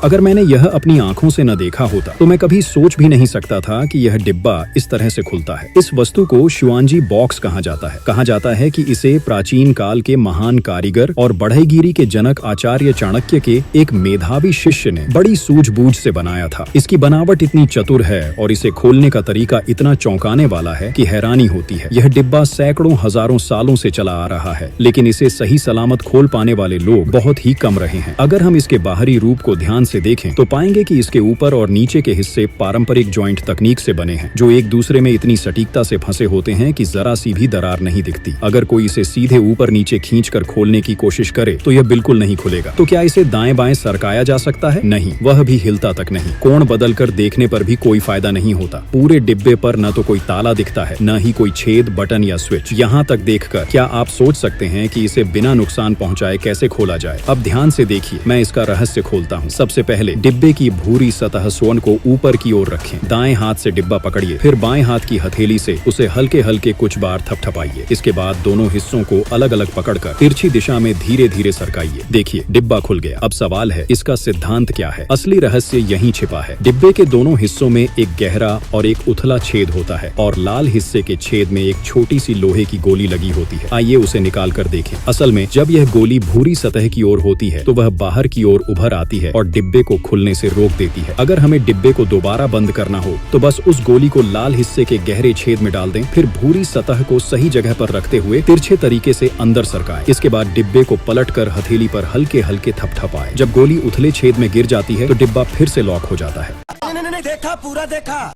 अगर मैंने यह अपनी आंखों से न देखा होता तो मैं कभी सोच भी नहीं सकता था कि यह डिब्बा इस तरह से खुलता है। इस वस्तु को शुआंजी बॉक्स कहा जाता है। कहा जाता है कि इसे प्राचीन काल के महान कारीगर और बढ़ईगिरी के जनक आचार्य चाणक्य के एक मेधावी शिष्य ने बड़ी सूझबूझ से बनाया था। इसकी बनावट इतनी चतुर है और इसे खोलने का तरीका इतना चौंकाने वाला है कि हैरानी होती है। यह डिब्बा सैकड़ों हजारों सालों से चला आ रहा है, लेकिन इसे सही सलामत खोल पाने वाले लोग बहुत ही कम रहे हैं। अगर हम इसके बाहरी रूप को ध्यान से देखें तो पाएंगे कि इसके ऊपर और नीचे के हिस्से पारंपरिक जॉइंट तकनीक से बने हैं, जो एक दूसरे में इतनी सटीकता से फंसे होते हैं कि जरा सी भी दरार नहीं दिखती। अगर कोई इसे सीधे ऊपर नीचे खींचकर खोलने की कोशिश करे तो यह बिल्कुल नहीं खुलेगा। तो क्या इसे दाएं बाएं सरकाया जा सकता है? नहीं, वह भी हिलता तक नहीं। कोण बदलकर देखने पर भी कोई फायदा नहीं होता। पूरे डिब्बे पर न तो कोई ताला दिखता है, न ही कोई छेद, बटन या स्विच। यहाँ तक देखकर क्या आप सोच सकते हैं कि इसे बिना नुकसान पहुँचाए कैसे खोला जाए? अब ध्यान से देखिए, मैं इसका रहस्य खोलता हूँ। सबसे पहले डिब्बे की भूरी सतह स्वर्ण को ऊपर की ओर रखें। दाएं हाथ से डिब्बा पकड़िए, फिर बाएं हाथ की हथेली से उसे हल्के हल्के कुछ बार थपथपाइए। इसके बाद दोनों हिस्सों को अलग अलग पकड़कर तिरछी दिशा में धीरे धीरे सरकाइए। देखिए, डिब्बा खुल गया। अब सवाल है, इसका सिद्धांत क्या है? असली रहस्य यहीं छिपा है। डिब्बे के दोनों हिस्सों में एक गहरा और एक उथला छेद होता है और लाल हिस्से के छेद में एक छोटी सी लोहे की गोली लगी होती है। आइए उसे निकाल कर देखें। असल में जब यह गोली भूरी सतह की ओर होती है तो वह बाहर की ओर उभर आती है और डिब्बे को खुलने से रोक देती है। अगर हमें डिब्बे को दोबारा बंद करना हो तो बस उस गोली को लाल हिस्से के गहरे छेद में डाल दें, फिर भूरी सतह को सही जगह पर रखते हुए तिरछे तरीके से अंदर सरकाएं। इसके बाद डिब्बे को पलटकर हथेली पर हल्के हल्के थपथपाएं। जब गोली उथले छेद में गिर जाती है तो डिब्बा फिर से लॉक हो जाता है। नहीं, देखा, पूरा देखा।